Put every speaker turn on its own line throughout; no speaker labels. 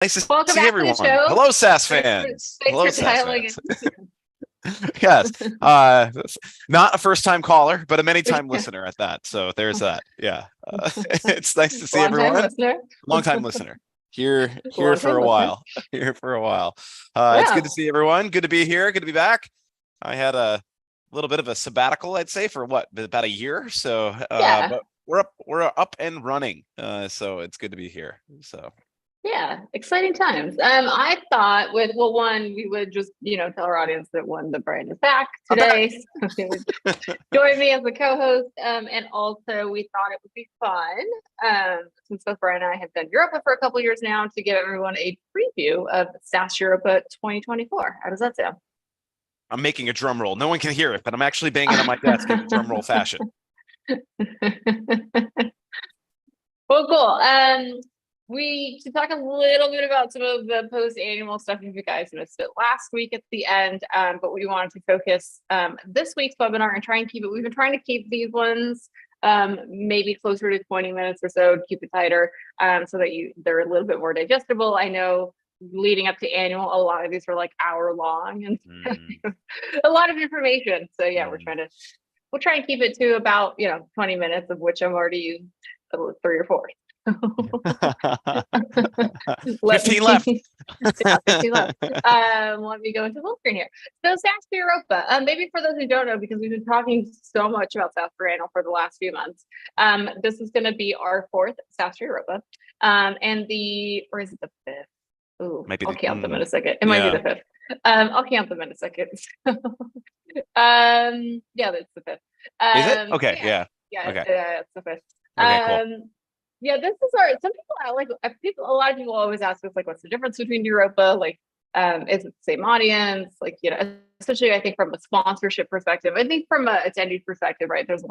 Nice to
Welcome
see
back to the
everyone.
show.
Hello, SaaS
Thanks
fans.
for, thanks
Hello,
for
SaaS
dialing
fans. Yes. Not a first-time caller, but a
in.
many-time listener at that. So there's that. Yeah. It's nice to see
Long time
everyone.
listener.
Long-time listener. Here
Long
for
time
a
listener.
while. Here for a while. It's good
Yeah.
to see everyone. Good to be here. Good to be back. I had a little bit of a sabbatical, I'd say, for what, about a year. So,
Yeah.
but we're up and running. So it's good to be here. So.
Yeah. Exciting times. I thought one, we would just, tell our audience that the brand is back
I'm back.
today. So they would join me as a co-host. And also we thought it would be fun, since both Brian and I have done Europa for a couple years now, to give everyone a preview of SaaStr Europa 2024. How does that sound?
I'm making a drum roll. No one can hear it, but I'm actually banging on my desk in a drum roll fashion.
Well, cool. We should talk a little bit about some of the post-annual stuff if you guys missed it last week at the end. But we wanted to focus this week's webinar and try and keep it. We've been trying to keep these ones maybe closer to 20 minutes or so, to keep it tighter, so that they're a little bit more digestible. I know leading up to annual, a lot of these were like hour long and a lot of information. So yeah, we'll try and keep it to about 20 minutes, of which I've already used 3 or 4.
15 left.
Yeah, 15 left. Let me go into full screen here. So SaaStr Europa. Maybe for those who don't know, because we've been talking so much about SaaStr Annual for the last few months. This is going to be our 4th SaaStr Europa. Or is it the 5th? Ooh, I'll count them in a second. It might be the 5th. I'll count them in a second. Yeah, that's the 5th.
Is it? Okay. Yeah.
Yeah,
Okay.
it's the 5th.
Okay, cool.
Yeah, this is some people, a lot of people always ask us, like, what's the difference between Europa? Like, is it the same audience? Like, especially I think from a sponsorship perspective. I think from a attendee perspective, right, there's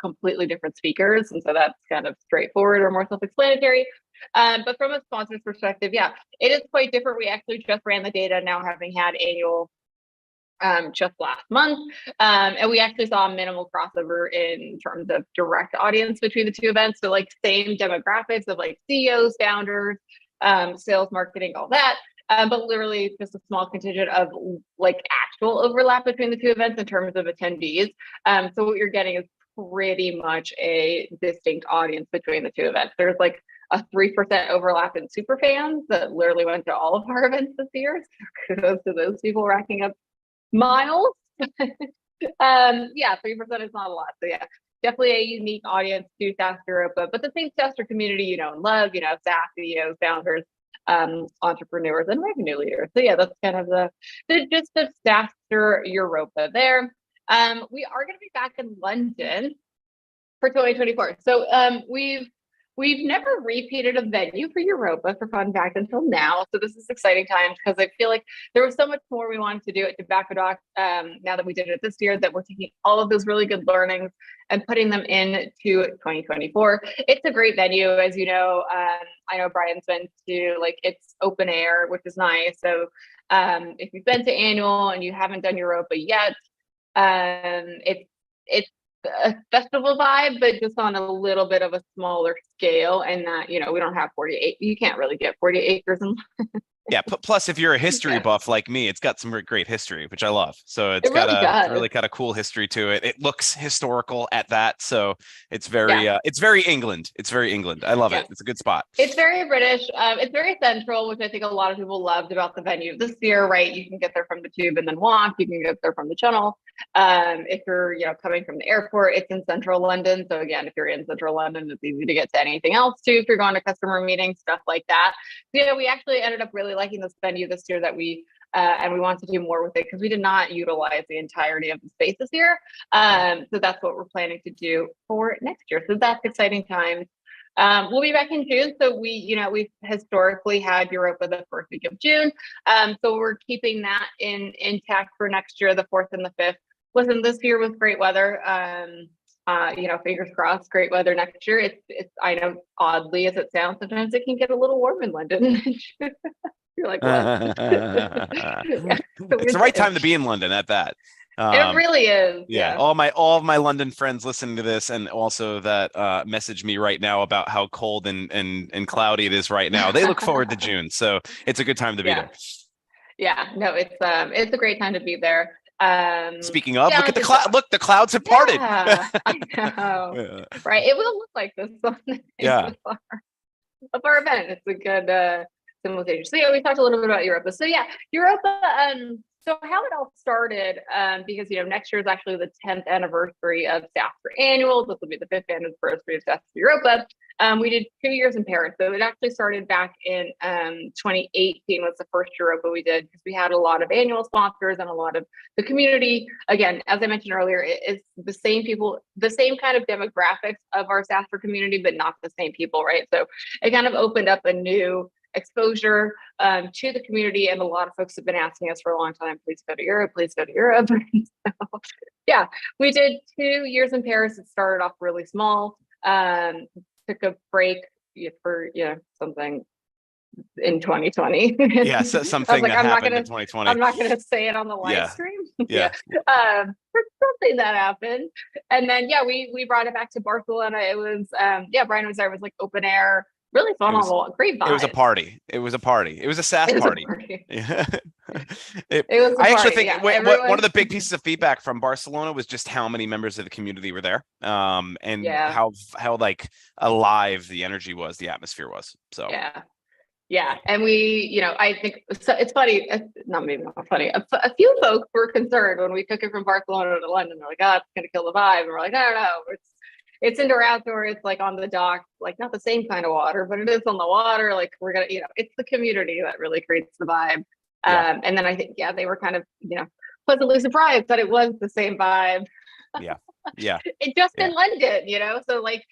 completely different speakers. And so that's kind of straightforward or more self-explanatory. But from a sponsor's perspective, yeah, it is quite different. We actually just ran the data now, having had annual just last month. And we actually saw a minimal crossover in terms of direct audience between the two events. So like same demographics of like CEOs, founders, sales, marketing, all that. But literally just a small contingent of like actual overlap between the two events in terms of attendees. So what you're getting is pretty much a distinct audience between the two events. There's like a 3% overlap in super fans that literally went to all of our events this year. So kudos to those people racking up miles. Yeah, 3% is not a lot. So yeah, definitely a unique audience to SaaStr Europa, but the same SaaStr community you know and love, SaaS CEOs, founders, entrepreneurs, and revenue leaders. So yeah, that's kind of the gist of SaaStr Europa there. We are going to be back in London for 2024. So we've never repeated a venue for Europa, for fun fact, until now. So this is exciting times, because I feel like there was so much more we wanted to do at Tobacco Doc, now that we did it this year, that we're taking all of those really good learnings and putting them into 2024. It's a great venue, as you know. I know Brian's been to, like, it's open air, which is nice. So if you've been to annual and you haven't done Europa yet, it's a festival vibe, but just on a little bit of a smaller scale. And that, we don't have 48. You can't really get 48 acres in.
Yeah. Plus, if you're a history buff like me, it's got some great history, which I love. So
It really
got a cool history to it. It looks historical at that. So it's very England. It's very England. I love it. It's a good spot.
It's very British. It's very central, which I think a lot of people loved about the venue this year, right? You can get there from the tube and then walk. You can get there from the Channel. If you're, coming from the airport, it's in central London. So again, if you're in central London, it's easy to get to anything else too. If you're going to customer meetings, stuff like that. So we actually ended up really liking this venue this year, and we want to do more with it, because we did not utilize the entirety of the space this year. So that's what we're planning to do for next year. So that's exciting times. We'll be back in June. So we've historically had Europa the first week of June. So we're keeping that intact for next year, the 4th and the 5th. Listen, this year was great weather. Fingers crossed, great weather next year. It's I know, oddly as it sounds, sometimes it can get a little warm in London. You're like, what?
It's the right time to be in London at that.
It really is.
Yeah,
Yeah.
all of my London friends listening to this, and also that message me right now about how cold and cloudy it is right now. They look forward to June, so it's a good time to be there.
Yeah. Yeah. No, it's a great time to be there.
Speaking of,
Yeah,
look at the
honestly,
cloud. Look, the clouds have parted.
yeah, I know.
Yeah.
Right. It will look like this
Yeah.
of our event. It's a good symbolization. So yeah, we talked a little bit about Europa. So yeah, Europa. So how it all started, because next year is actually the 10th anniversary of SaaStr Annual. This will be the 5th anniversary of SaaStr Europa. We did 2 years in Paris. So it actually started back in 2018 was the first Europa we did, because we had a lot of annual sponsors and a lot of the community. Again, as I mentioned earlier, it's the same people, the same kind of demographics of our SaaStr community, but not the same people, right? So it kind of opened up a new exposure to the community, and a lot of folks have been asking us for a long time, please go to Europe, please go to Europe. So, yeah, we did 2 years in Paris. It started off really small, took a break for something in 2020.
Yeah, so
I was
something
like,
that happened in 2020.
I'm not gonna say it on the live
Yeah.
stream.
Yeah.
For something that happened. And then we brought it back to Barcelona. It was Brian was there. It was like open air, really fun
It
on the
was
wall, great
it was a
vibes.
party. It was a party. It was a SaaS
It was a
party.
party.
Yeah.
It was a
I actually
party.
think
Yeah,
one of
everyone.
the big pieces of feedback from Barcelona was just how many members of the community were there, and
Yeah,
how like alive the energy was, the atmosphere was. So
yeah. Yeah, and I think so. It's funny, not maybe not funny. A few folks were concerned when we took it from Barcelona to London. They're like, "Oh, it's gonna kill the vibe." And we're like, "No, no, no. It's indoor outdoor. It's like on the dock, like not the same kind of water, but it is on the water. Like we're gonna, it's the community that really creates the vibe."
yeah,
And then I think, they were kind of, pleasantly surprised that it was the same vibe.
yeah, yeah,
It just
yeah.
in London, so like,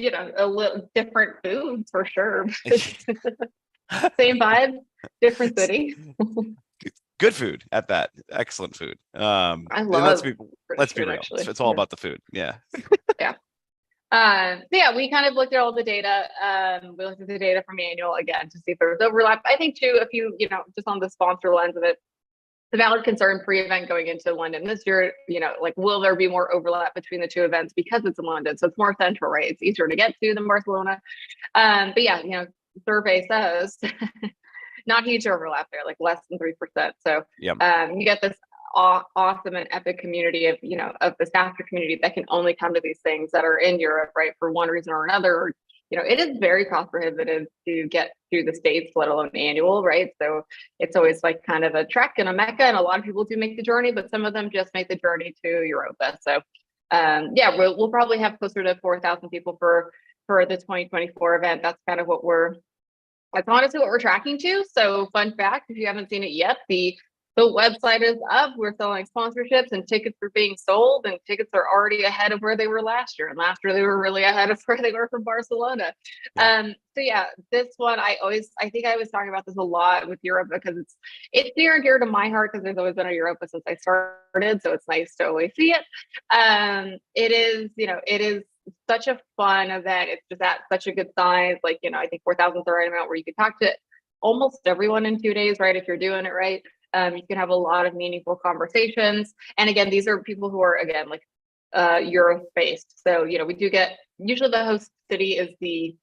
a little different food for sure. Same vibe, different city.
Good food at that. Excellent food.
I
And
love
let's
British
be
food,
real.
actually.
It's all about the food. Yeah.
Yeah. Yeah, we kind of looked at all the data. We looked at the data from annual again to see if there was overlap. I think too, if you, just on the sponsor lens of it, the valid concern pre-event going into London this year, like, will there be more overlap between the two events because it's in London? So it's more central, right? It's easier to get to than Barcelona. But yeah, survey says not huge overlap there, like less than 3%. So
Yeah.
you get this awesome and epic community of the SaaStr community that can only come to these things that are in Europe, right, for one reason or another. Or, it is very cost prohibitive to get through the States, let alone annual, right? So it's always like kind of a trek and a mecca, and a lot of people do make the journey, but some of them just make the journey to Europa. So yeah, we'll probably have closer to 4,000 people for the 2024 event. That's kind of that's honestly what we're tracking to. So fun fact, if you haven't seen it yet, the website is up. We're selling sponsorships and tickets are being sold, and tickets are already ahead of where they were last year. And last year they were really ahead of where they were for Barcelona.
Yeah.
So yeah, this one, I think I was talking about this a lot with Europe because it's near and dear to my heart, because there's always been a Europa since I started. So it's nice to always see it. It is such a fun event. It's just at such a good size. Like, I think 4,000 is the right amount where you can talk to almost everyone in 2 days, right? If you're doing it right. You can have a lot of meaningful conversations. And again, these are people who are, again, like Euro based. So, we do get, usually the host city is the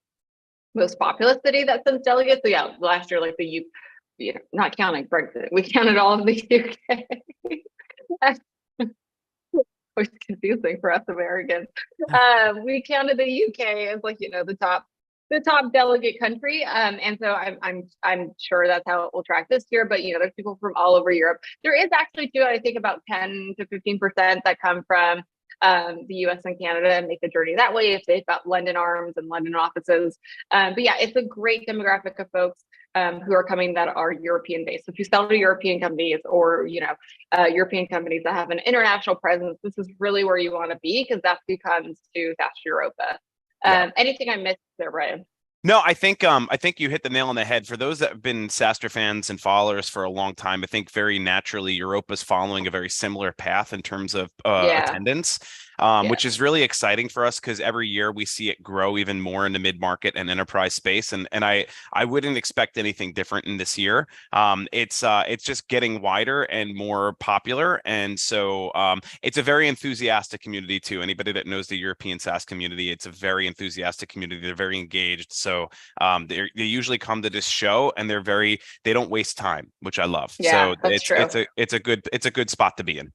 most populous city that sends delegates. So yeah, last year, like not counting Brexit, we counted all of the UK. Which is confusing for us Americans. We counted the UK as like, the top delegate country. And so I'm sure that's how it will track this year. But there's people from all over Europe. There is actually too, I think about 10 to 15% that come from the US and Canada and make the journey that way if they've got London arms and London offices. But yeah, it's a great demographic of folks who are coming that are European based. So if you sell to European companies or European companies that have an international presence, this is really where you want to be, because that's who comes to SaaStr Europa. Anything I missed there, Brian?
No, I think you hit the nail on the head. For those that have been SaaStr fans and followers for a long time, I think very naturally Europa's following a very similar path in terms of attendance.
Yeah.
which is really exciting for us because every year we see it grow even more in the mid-market and enterprise space. And I wouldn't expect anything different in this year. It's just getting wider and more popular. And so it's a very enthusiastic community too. Anybody that knows the European SaaS community, it's a very enthusiastic community. They're very engaged. So they usually come to this show and they don't waste time, which I love.
Yeah,
So
that's true.
it's a good spot to be in.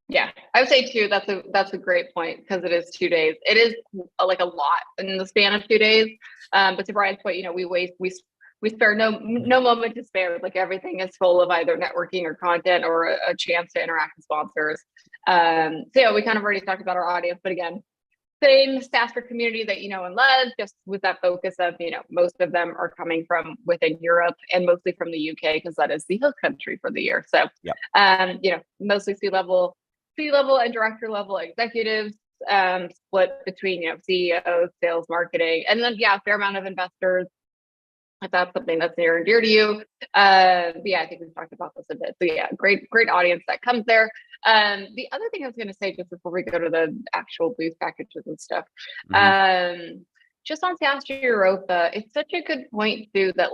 Yeah, I would say too. That's a great point because it is 2 days. It is like a lot in the span of 2 days. But to Brian's point, we spare no moment to spare. Like everything is full of either networking or content or a chance to interact with sponsors. So yeah, we kind of already talked about our audience, but again, same SaaStr community that you know and love, just with that focus of most of them are coming from within Europe and mostly from the UK because that is the host country for the year. So
Yeah.
Mostly C-level and director level executives, split between CEOs, sales, marketing, and then a fair amount of investors if that's something that's near and dear to you. Yeah, I think we've talked about this a bit. So yeah, great audience that comes there. The other thing I was going to say just before we go to the actual booth packages and stuff, just on SaaStr Europa, it's such a good point too that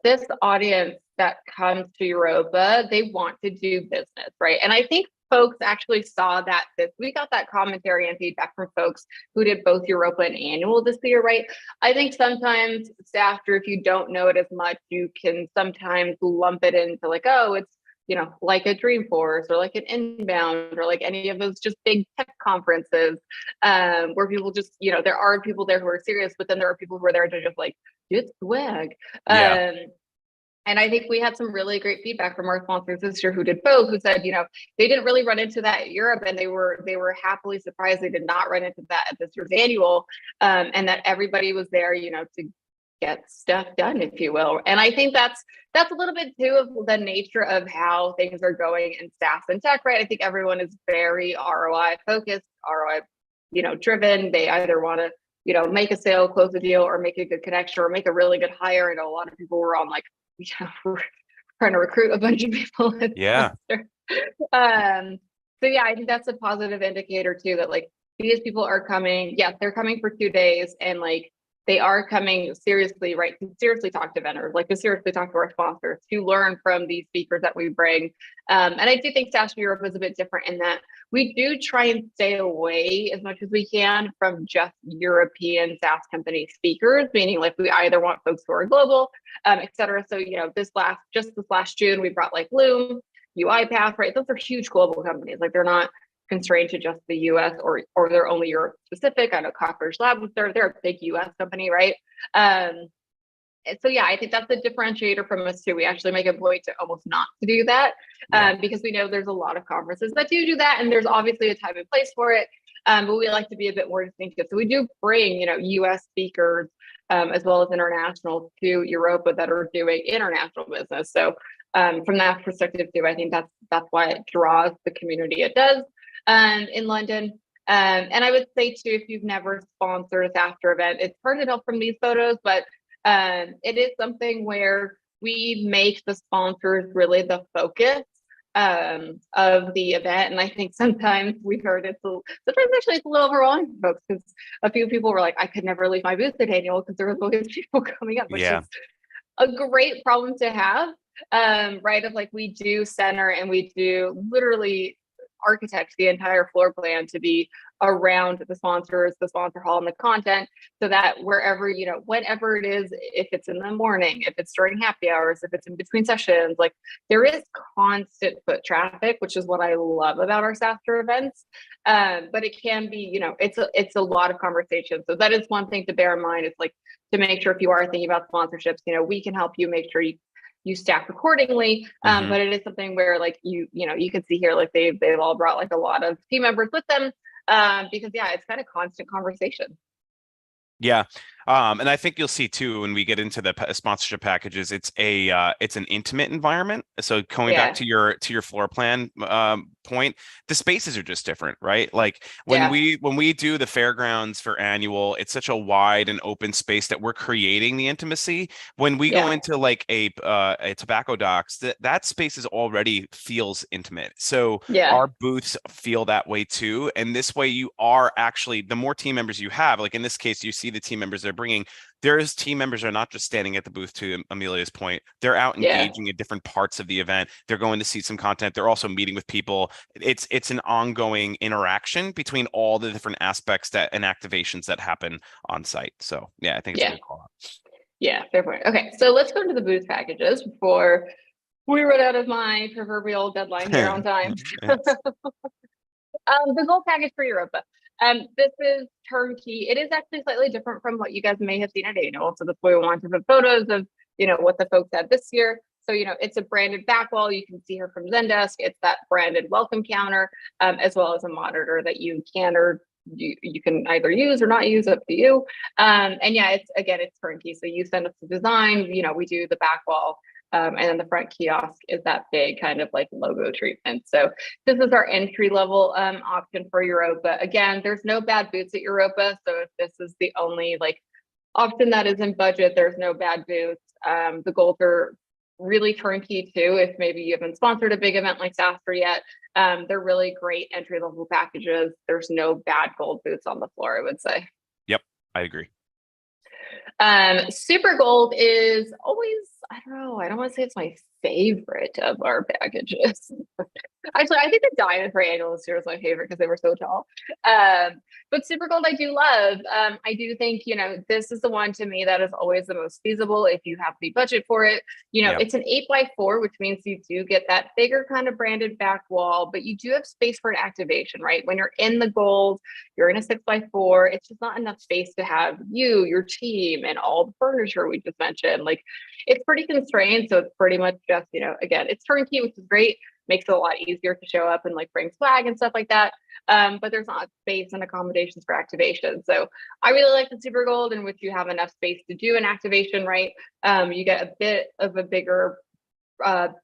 this audience that comes to Europa, they want to do business, right? And I think folks actually saw that we got that commentary and feedback from folks who did both Europa and annual this year, right? I think sometimes SaaStr, if you don't know it as much, you can sometimes lump it into oh, it's like a Dreamforce or like an Inbound or like any of those just big tech conferences, where people just there are people there who are serious, but then there are people who are there to just get swag.
Yeah.
And I think we had some really great feedback from our sponsors this year who did both, who said, they didn't really run into that at Europe, and they were happily surprised they did not run into that at this year's annual, and that everybody was there, to get stuff done, if you will. And I think that's a little bit too of the nature of how things are going in SaaS and tech, right? I think everyone is very ROI focused, ROI, driven. They either want to make a sale, close a deal, or make a good connection, or make a really good hire. I know a lot of people were on we're trying to recruit a bunch of people.
Yeah.
So yeah, I think that's a positive indicator too, that these people are coming. Yes, they're coming for 2 days, and they are coming seriously, right? To seriously talk to vendors, to seriously talk to our sponsors, to learn from these speakers that we bring. And I do think SaaStr Europe is a bit different in that we do try and stay away as much as we can from just European SaaS company speakers, meaning we either want folks who are global, et cetera. So, this last June, we brought Loom, UiPath, right? Those are huge global companies. They're not constrained to just the US or they're only Europe specific. I know Cockroach Lab was they're a big US company, right? So yeah, I think that's a differentiator from us too. We actually make a point to almost not to do that, because we know there's a lot of conferences that do that, and there's obviously a time and place for it. But we like to be a bit more distinctive. So we do bring, US speakers, as well as international to Europa that are doing international business. So from that perspective too, I think that's why it draws the community it does in London. And I would say too, if you've never sponsored a SaaStr event, it's hard to tell from these photos, but it is something where we make the sponsors really the focus of the event. And I think sometimes we've heard sometimes actually it's a little overwhelming for folks, because a few people were like, I could never leave my booth at annual because there was always people coming up, which is a great problem to have. Right, of we do center and we do literally architect the entire floor plan to be around the sponsors, the sponsor hall, and the content, so that wherever, whenever it is, if it's in the morning, if it's during happy hours, if it's in between sessions, there is constant foot traffic, which is what I love about our SaaStr events. But it can be, it's a lot of conversation. So that is one thing to bear in mind. It's to make sure if you are thinking about sponsorships, we can help you make sure you staff accordingly, but it is something where you can see here they've all brought a lot of team members with them, because it's kind of constant conversation.
Yeah. And I think you'll see too when we get into the sponsorship packages, it's an intimate environment. So going back
Yeah,
to your floor plan point, the spaces are just different, right? Like
yeah,
when we do the fairgrounds for annual, it's such a wide and open space that we're creating the intimacy. When we go
yeah,
into like a tobacco docks, that space is already feels intimate. So
yeah,
our booths feel that way too. And this way, you are actually, the more team members you have, like in this case, you see the team members they're bringing. There's team members are not just standing at the booth, to Amelia's point. They're out
yeah,
engaging in different parts of the event. They're going to see some content. They're also meeting with people. It's an ongoing interaction between all the different aspects that and activations that happen on site. So yeah, I think it's a
yeah,
good call.
yeah. Fair point. Okay, so let's go to the booth packages before we run out of my proverbial deadline here on time.
Yes.
The gold package for Europa. This is turnkey. It is actually slightly different from what you guys may have seen at annual. So that's why we want to put photos of, what the folks had this year. So, it's a branded back wall. You can see her from Zendesk. It's that branded welcome counter, as well as a monitor that you can or you can either use or not use, up to you. And yeah, it's turnkey. So you send us the design, we do the back wall. And then the front kiosk is that big kind of like logo treatment. So this is our entry level option for Europa. Again, there's no bad boots at Europa. So if this is the only like option that is in budget, there's no bad boots. The golds are really turnkey too. If maybe you haven't sponsored a big event like SaaStr yet, they're really great entry level packages. There's no bad gold boots on the floor, I would say.
Yep, I agree.
Super gold is always, I don't know, I don't want to say it's my favorite of our packages. Actually, I think the diamond for annual this year is my favorite because they were so tall. But super gold, I do love. I do think, this is the one to me that is always the most feasible if you have the budget for it.
Yeah.
It's an 8x4, which means you do get that bigger kind of branded back wall, but you do have space for an activation, right? When you're in the gold, you're in a 6x4. It's just not enough space to have you, your team, and all the furniture we just mentioned. Like, it's pretty constrained. So it's pretty much just, again, it's turnkey, which is great, makes it a lot easier to show up and like bring swag and stuff like that. But there's not space and accommodations for activation. So I really like the super gold, in which you have enough space to do an activation, right? You get a bit of a bigger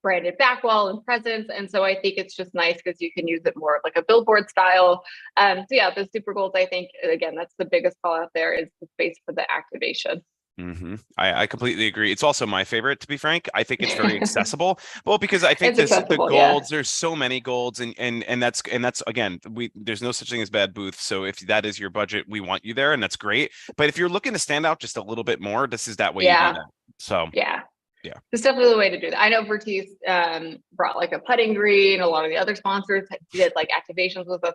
branded back wall and presence. And so I think it's just nice because you can use it more like a billboard style. So yeah, the super golds, I think, again, that's the biggest call out there, is the space for the activation.
I completely agree. It's also my favorite, to be frank. I think it's very accessible. Well, because I think
It's
the
accessible, yeah.
golds, there's so many golds, and that's again, there's no such thing as bad booth. So if that is your budget, we want you there, and that's great. But if you're looking to stand out just a little bit more, this is that way you do
Yeah.
that. So
Yeah.
yeah.
It's definitely the way to do that. I know Vertice brought like a putting green. A lot of the other sponsors did like activations with us.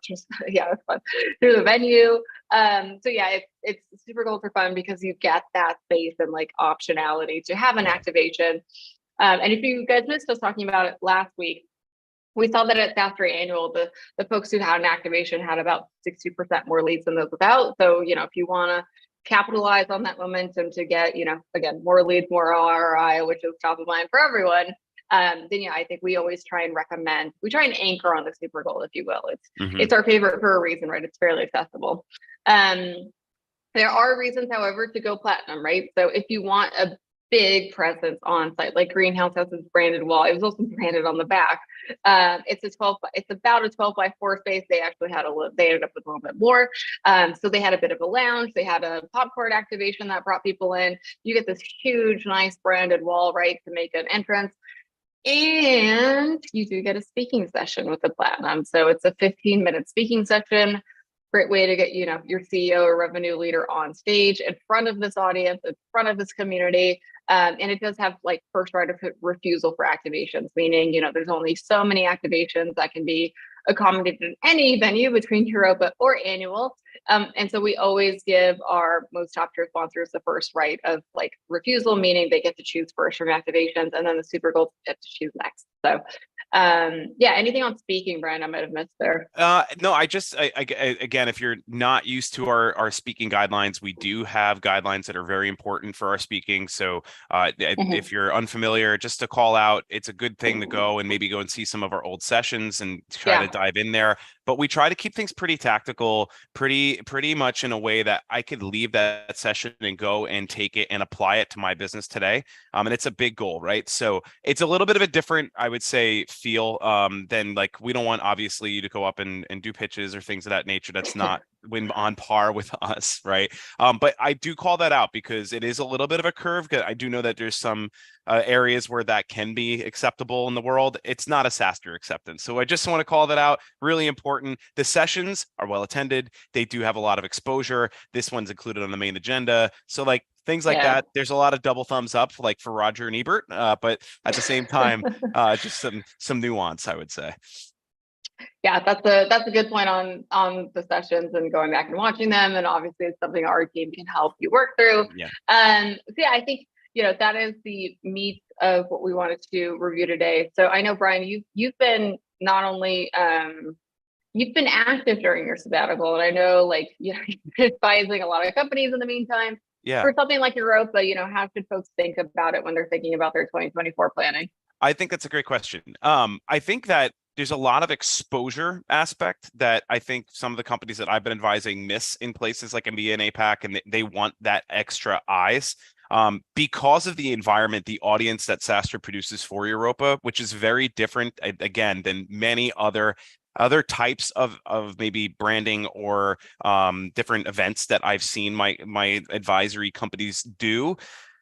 Yeah, it's fun through the venue. So yeah, it's super gold for fun because you get that space and like optionality to have an activation. And if you guys missed us talking about it last week, we saw that at SaaStr annual, the folks who had an activation had about 60% more leads than those without. So, if you want to capitalize on that momentum to get, again, more leads, more ROI, which is top of mind for everyone, then yeah, I think we always try and recommend, we try and anchor on the super gold, if you will. It's our favorite for a reason, right? It's fairly accessible. There are reasons, however, to go platinum, right? So if you want a big presence on site, like Greenhouse has its branded wall, it was also branded on the back. It's about a 12x4 space. They actually they ended up with a little bit more. So they had a bit of a lounge. They had a popcorn activation that brought people in. You get this huge, nice branded wall, right, to make an entrance. And you do get a speaking session with the platinum. So it's a 15-minute speaking session. Great way to get, your CEO or revenue leader on stage in front of this audience, in front of this community. And it does have like first right of refusal for activations, meaning, there's only so many activations that can be accommodated in any venue between Europa or annual. And so we always give our most top tier sponsors the first right of like refusal, meaning they get to choose first from activations, and then the super golds get to choose next. So Yeah, anything on speaking, Brian, I might have missed there.
No, again, if you're not used to our speaking guidelines, we do have guidelines that are very important for our speaking. So if
Mhm.
you're unfamiliar, just to call out, it's a good thing to go and maybe go and see some of our old sessions and try to
Yeah.
dive in there. But we try to keep things pretty tactical, pretty much in a way that I could leave that session and go and take it and apply it to my business today. And it's a big goal, right? So it's a little bit of a different, I would say, feel than like we don't want obviously you to go up and do pitches or things of that nature. That's not when on par with us, right? But I do call that out because it is a little bit of a curve. I do know that there's some areas where that can be acceptable in the world. It's not a SaaStr acceptance. So I just want to call that out. Really important. The sessions are well attended. They do have a lot of exposure. This one's included on the main agenda. So like things like
Yeah.
that. There's a lot of double thumbs up, like for Roger and Ebert, but at the same time, just some nuance, I would say.
Yeah, that's a good point on the sessions and going back and watching them. And obviously it's something our team can help you work through.
Yeah.
So yeah, I think that is the meat of what we wanted to review today. So I know, Brian, you've been not only you've been active during your sabbatical, and I know you've been advising a lot of companies in the meantime.
Yeah.
For something like Europa, how should folks think about it when they're thinking about their 2024 planning?
I think that's a great question. I think that there's a lot of exposure aspect that I think some of the companies that I've been advising miss in places like EMEA and APAC, and they want that extra eyes. Because of the environment, the audience that SaaStr produces for Europa, which is very different, again, than many other types of maybe branding or different events that I've seen my advisory companies do.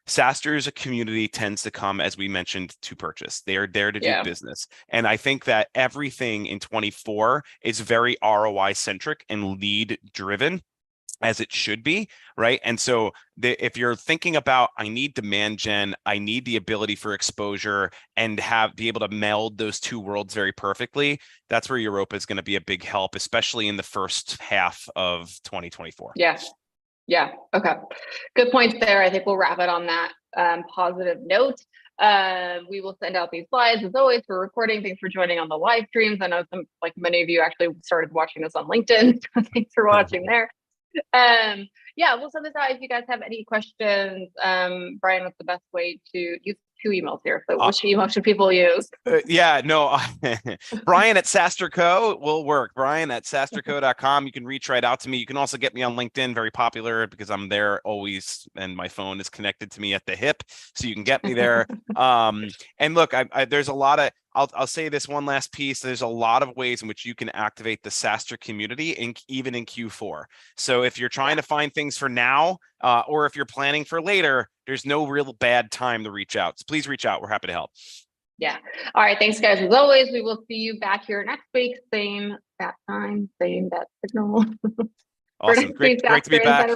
SaaStr's community tends to come, as we mentioned, to purchase. They are there to do
Yeah.
business. And I think that everything in 24 is very ROI centric and lead driven, as it should be, right? And so if you're thinking about, I need demand gen, I need the ability for exposure and be able to meld those two worlds very perfectly, that's where Europa is going to be a big help, especially in the first half of 2024.
Yeah. Yeah. Okay. Good points there. I think we'll wrap it on that positive note. We will send out these slides as always for recording. Thanks for joining on the live streams. I know many of you actually started watching us on LinkedIn. So thanks for watching there. Yeah, we'll send this out if you guys have any questions. Brian, what's the best way to use 2 emails here? So which email should people use?
Yeah, no, Brian at SaaStr Co will work. Brian at SaaStrCo.com. You can reach right out to me. You can also get me on LinkedIn, very popular because I'm there always, and my phone is connected to me at the hip, so you can get me there. And look, there's a lot of. I'll say this one last piece. There's a lot of ways in which you can activate the SaaStr community, even in Q4. So if you're trying to find things for now, or if you're planning for later, there's no real bad time to reach out. So please reach out. We're happy to help.
Yeah. All right. Thanks, guys. As always, we will see you back here next week. Same bat time, same bat signal.
Awesome. Great to be back.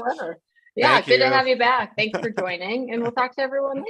Yeah,
Thank
good
you.
to have you back. Thanks for joining, and we'll talk to everyone later.